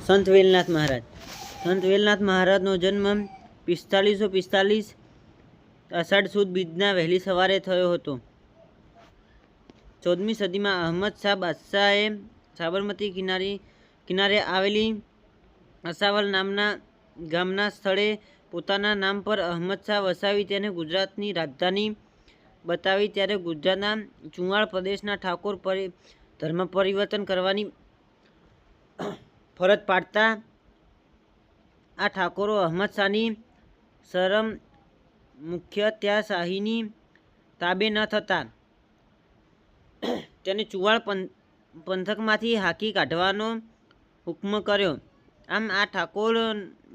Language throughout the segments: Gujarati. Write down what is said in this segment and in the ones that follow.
સંત વેલનાથ મહારાજ. સંત વેલનાથ મહારાજનો જન્મ 4545 અષાઢ સુદ બીજના વહેલી સવારે થયો હતો. 14મી સદીમાં અહમદ શાહ બાદશાહે સાબરમતી કિનારે આવેલી અસાવલ નામના ગામના સ્થળે પોતાના નામ પર અહમદ શાહ વસાવી તેને ગુજરાતની રાજધાની બતાવી. ત્યારે ગુજરાતના ચુવાણ પ્રદેશના ઠાકોર ધર્મ પરિવર્તન કરવાની ફરજ પાડતા આ ઠાકોરો અહમદ શાહની શરમ મુખ્યત્યા શાહીની તાબે ન થતા તેને ચુવાણ પંથકમાંથી હાંકી કાઢવાનો હુકમ કર્યો. આમ આ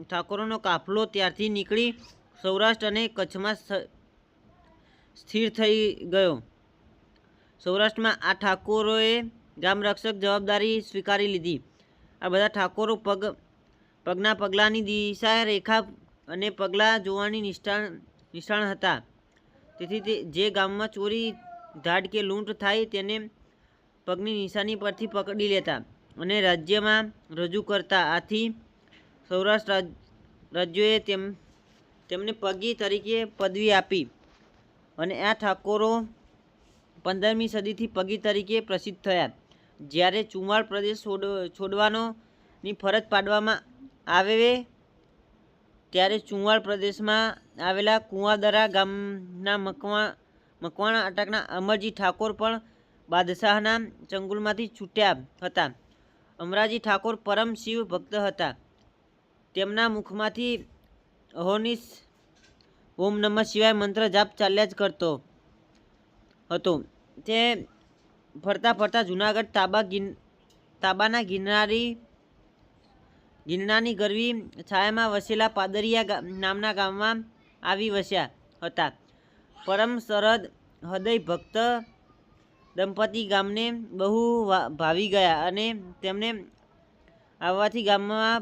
ઠાકોરોનો કાફલો ત્યારથી નીકળી સૌરાષ્ટ્ર અને કચ્છમાં સ્થિર થઈ ગયો. સૌરાષ્ટ્રમાં આ ઠાકોરોએ ગામરક્ષક જવાબદારી સ્વીકારી લીધી. આ બધા ઠાકોરો પગના પગલાંની દિશા રેખા અને પગલાં જોવાની નિષ્ણાત હતા. તેથી જે ગામમાં ચોરી ધાડ કે લૂંટ થાય તેને પગની નિશાની પરથી પકડી લેતા અને રાજ્યમાં રજૂ કરતા. આથી સૌરાષ્ટ્ર રાજ્યોએ તેમને પગી તરીકે પદવી આપી અને આ ઠાકોરો 15મી સદીથી પગી તરીકે પ્રસિદ્ધ થયા. જ્યારે ચુવાણ પ્રદેશ છોડવાની ફરજ પાડવામાં આવે ત્યારે ચુવાણ પ્રદેશમાં આવેલા કુંવાદરા ગામના મકવાણા અટકના અમરજી ઠાકોર પણ બાદશાહના ચંગુલમાંથી છૂટ્યા હતા. અમરાજી ઠાકોર પરમ શિવ ભક્ત હતા. તેમના મુખમાંથી અહોનિશ ઓમ નમઃ શિવાય મંત્ર જાપ ચાલ્યા જ કરતો હતો. તે ફરતા ફરતા જૂનાગઢ તાબાના ગિરનારની ગરવી છાયામાં વસેલા પાદરિયા નામના ગામમાં આવી વસ્યા હતા. પરમ સરદ હૃદય ભક્ત દંપતી ગામને બહુ ભાવી ગયા અને તેમને આવવાથી ગામમાં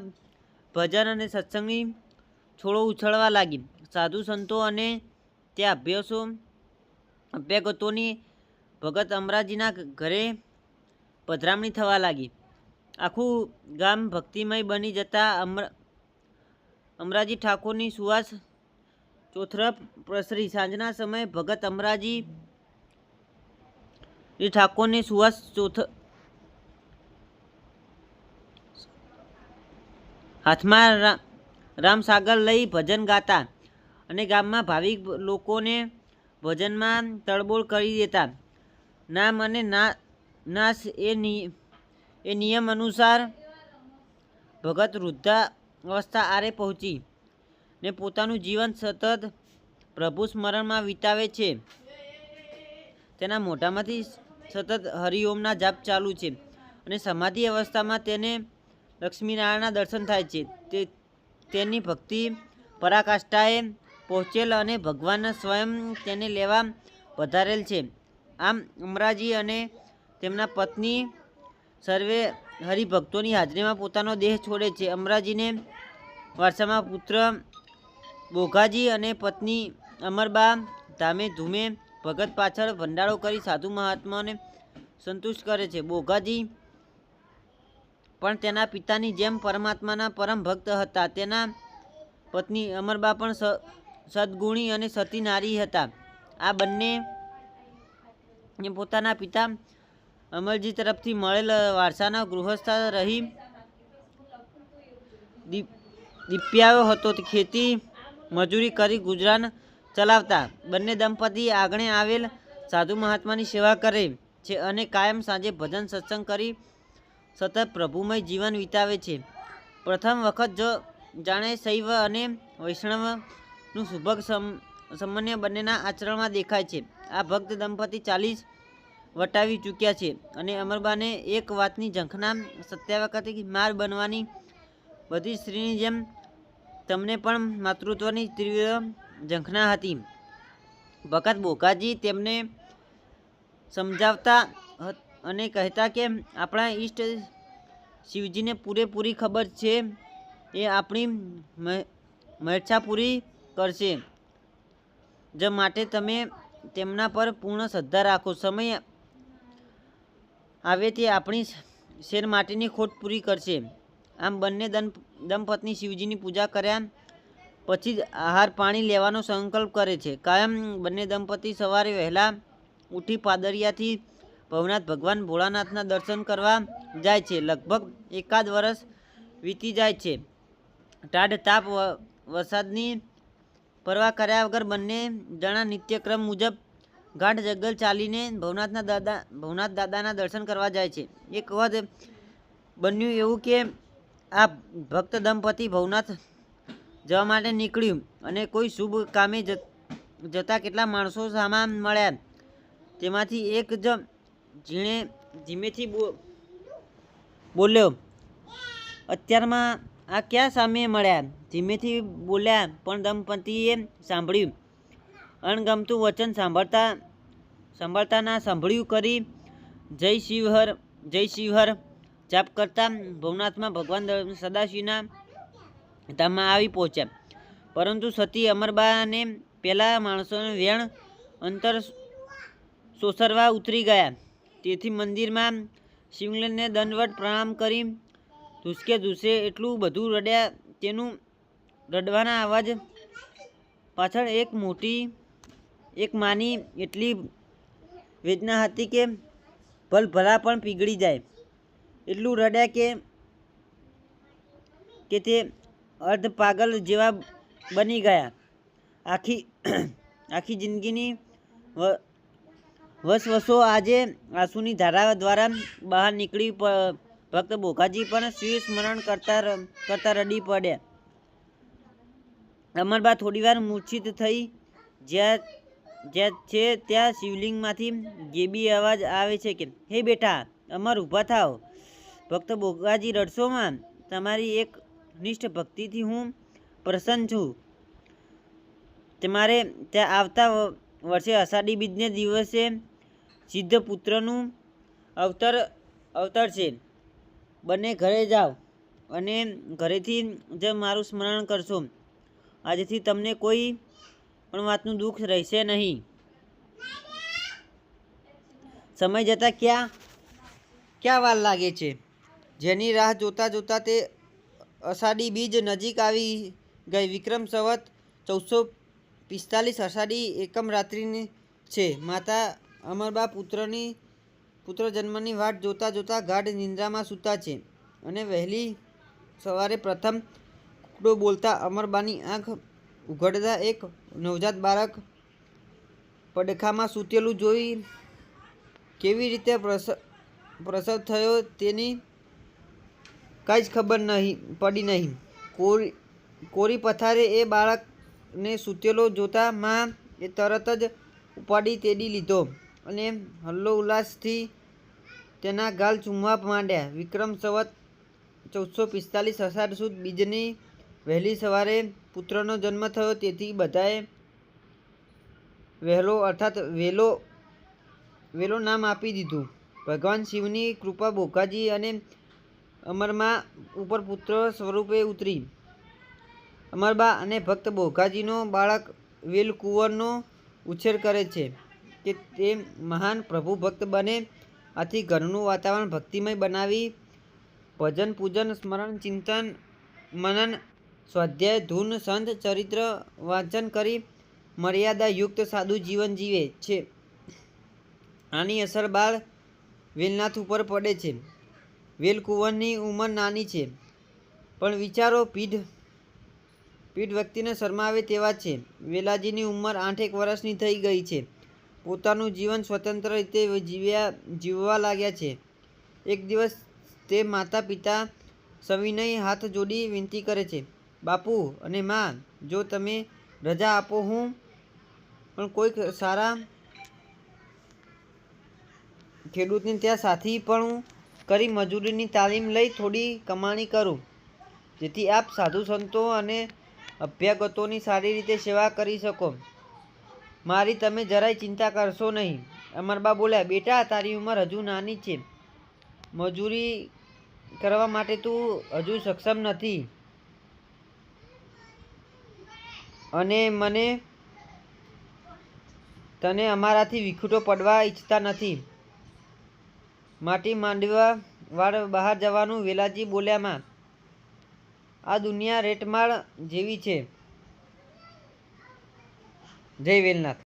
ભજન અને સત્સંગની છોડો ઉછળવા લાગી. સાધુ સંતો અને ત્યાં અભ્યાગતોની ભગત અમરાજીના ઘરે પધરામણી થવા લાગી. આખું ગામ ભક્તિમય બની જતા અમરાજી ઠાકોરની સુવાસ ચોથરફ પ્રસરી. સાંજના સમયે ભગત અમરાજી ઠાકોરની સુવાસ હાથમાં રામસાગર લઈ ભજન ગાતા અને ગામમાં ભાવિક લોકોને ભજનમાં તળબોળ કરી દેતા. નામ અને નાશ એ નિયમ અનુસાર ભગત વૃદ્ધાવસ્થા આરે પહોંચી ને પોતાનું જીવન સતત પ્રભુ સ્મરણમાં વિતાવે છે. તેના મોઢામાંથી સતત હરિઓમના જાપ ચાલુ છે અને સમાધિ અવસ્થામાં તેને લક્ષ્મીનારાયણના દર્શન થાય છે. તેની ભક્તિ પરાકાષ્ઠાએ પહોંચેલ અને ભગવાન સ્વયં તેને લેવા પધારેલ છે. આમ અમરાજી અને તેમના પત્ની સર્વે હરિભક્તોની હાજરીમાં પોતાનો દેહ છોડે છે. અમરાજીને વારસામાં પુત્ર બોઘાજી અને પત્ની અમરબા ધામે ધૂમે ભગત પાછળ ભંડારો કરી સાધુ મહાત્માઓને સંતુષ્ટ કરે છે. બોઘાજી પણ તેના પિતાની જેમ પરમાત્માના પરમ ભક્ત હતા. તેના પત્ની અમરબા પણ સદગુણી અને સતી નારી હતા. આ બંને પોતાના પિતા અમરજી તરફથી મળેલ વારસાના ગૃહસ્થ રહી દીપ્યાયો હતો. ખેતી મજૂરી કરી ગુજરાન ચલાવતા બંને દંપતી આગણે આવેલ સાધુ મહાત્માની સેવા કરે છે અને કાયમ સાંજે ભજન સત્સંગ કરી સતત પ્રભુમય જીવન વિતાવે છે. પ્રથમ વખત જાણે શૈવ અને વૈષ્ણવનું સુભગ સમન્વય બંનેના આચરણમાં દેખાય છે. આ ભક્ત દંપતી 40 વટાવી ચૂક્યા છે અને અમરબાને એક વાતની ઝંખના સત્યાવ્યા હતી. માર બનવાની બધી સ્ત્રીની જેમ તમને પણ માતૃત્વની તીવ્ર ઝંખના હતી. ભગત બોઘાજી તેમને સમજાવતા અને કહેતા કે આપણા ઈષ્ટ શિવજીને પૂરેપૂરી ખબર છે. એ આપણી મહેચ્છા પૂરી કરશે જ માટે તમે તેમના પર પૂર્ણ શ્રદ્ધા રાખો. સમય આવે તે આપણી શેર માટેની ખોટ પૂરી કરશે. આમ બંને દંપત્ની શિવજીની પૂજા કર્યા પછી જ આહાર પાણી લેવાનો સંકલ્પ કરે છે. કાયમ બંને દંપતી સવારે વહેલા ઉઠી પાદરિયાથી ભવનાથ ભગવાન ભોળાનાથના દર્શન કરવા જાય છે. લગભગ એકાદ વર્ષ વીતી જાય છે. ટાઢ તાપ વરસાદની પરવા કર્યા વગર બંને જણા નિત્યક્રમ મુજબ ગાઢ જંગલ ચાલીને ભવનાથ દાદાના દર્શન કરવા જાય છે. એક વખત બન્યું એવું કે આ ભક્ત દંપતી ભવનાથ જવા માટે નીકળ્યું અને કોઈ શુભ કામે જતા કેટલા માણસો સામા મળ્યા. તેમાંથી એક જ ધીમેથી બોલ્યો, અત્યારમાં આ ક્યાં સામે મળ્યા? ધીમેથી બોલ્યા પણ દંપતીએ સાંભળ્યું. અણગમતું વચન સાંભળતા ના સાંભળ્યું કરી જય શિવહર જાપ કરતા ભવનાથમાં ભગવાન સદાશિવના ધામમાં આવી પહોંચ્યા. પરંતુ સતી અમરબાને પેલા માણસોને વેણ અંતર સોસરવા ઉતરી ગયા. તેથી મંદિરમાં શિવલિંગને દંડવત પ્રણામ કરી ધૂસે એટલું બધું રડ્યા. તેનું રડવાના અવાજ પાછળ એક માની એટલી વેદના હતી કે ભલભલા પણ પીગળી જાય એટલું રડ્યા કે તે અર્ધ પાગલ જેવા બની ગયા. આખી જિંદગીની વસવસો આજે આંસુની ધારા દ્વારા બહાર નીકળી. ભક્ત બોઘાજી પણ શિવ સ્મરણ કરતા રડી પડ્યા. અમરબા થોડીવાર મૂર્છિત થઈ. જ્યાં છે ત્યાં શિવલિંગમાંથી ગેબી અવાજ આવે છે કે, હે બેટા અમર, ઊભા થાવ. ભક્ત બોઘાજી, રડશોમાં? તમારી એક નિષ્ઠ ભક્તિથી હું પ્રસન્ન છું. તમારે ત્યાં આવતા વર્ષે અષાઢી બીજને દિવસે સિદ્ધ પુત્રનું અવતર છે. બંને ઘરે જાઓ અને ઘરેથી જ મારું સ્મરણ કરશો. આજથી તમને કોઈ પણ વાતનું દુઃખ રહેશે નહીં. સમય જતાં ક્યાં વાર લાગે છે? જેની રાહ જોતા તે અષાઢી બીજ નજીક આવી ગઈ. વિક્રમ સંવત 1445 અષાઢી એકમ રાત્રિની છે. માતા અમરબા પુત્ર જન્મની વાટ જોતા ગાઢ નિંદ્રામાં સૂતા છે અને વહેલી સવારે પ્રથમ કુકડો બોલતા અમરબાની આંખ ઉઘડતા એક નવજાત બાળક પડખામાં સૂતેલું જોઈ કેવી રીતે પ્રસવ થયો તેની કાંઈ જ ખબર પડી નહીં. કોરી પથારે એ બાળકને સૂતેલો જોતા માં એ તરત જ ઉપાડી તેડી લીધો અને હલ્લો ઉલ્લાસથી તેના ગાલ ચૂમવા માંડ્યા. વિક્રમ સંવત 1445 અષાઢ સુદ બીજની વહેલી સવારે પુત્રનો જન્મ થયો. તેથી બધાએ વહેલો અર્થાત વેલો નામ આપી દીધું. ભગવાન શિવની કૃપા બોઘાજી અને અમરબા ઉપર પુત્ર સ્વરૂપે ઉતરી. અમરબા અને ભક્ત બોઘાજીનો બાળક વેલકુંવરનો ઉછેર કરે છે કે તે મહાન પ્રભુ ભક્ત બને. આથી ઘરનું વાતાવરણ ભક્તિમય બનાવી ભજન પૂજન સ્મરણ ચિંતન મનન સ્વાધ્યાય ધૂન સંત ચરિત્ર વાંચન કરી મર્યાદાયુક્ત સાદું જીવન જીવે છે. આની અસર બાળ વેલનાથ ઉપર પડે છે. વેલકુંવરની ઉંમર નાની છે પણ વિચારો પીઢ વ્યક્તિને શરમાવે તેવા છે. વેલાજીની ઉંમર 8 વર્ષની થઈ ગઈ છે. પોતાનું જીવન સ્વતંત્ર રીતે જીવવા લાગ્યા છે. એક દિવસ તે માતા પિતા સવિનય હાથ જોડી વિનંતી કરે છે, બાપુ અને મા, જો તમે રજા આપો હું પણ કોઈક સારા ખેડૂતને ત્યાં સાથી પણ કરી મજૂરીની તાલીમ લઈ થોડી કમાણી કરું, જેથી આપ સાધુ સંતો અને અભ્યાગતોની સારી રીતે સેવા કરી શકો. મારી તમે જરાય ચિંતા કરશો નહીં. અમરબા બોલ્યા, બેટા તારી ઉંમર હજુ નાની છે. મજૂરી કરવા માટે તું હજુ સક્ષમ નથી અને તને અમારાથી વિખૂટો પડવા ઈચ્છતા નથી. માટી માંડવા વાળ બહાર જવાનું. વેલાજી બોલ્યા, માં આ દુનિયા રેતમાળ જેવી છે. જય વેલનાથ.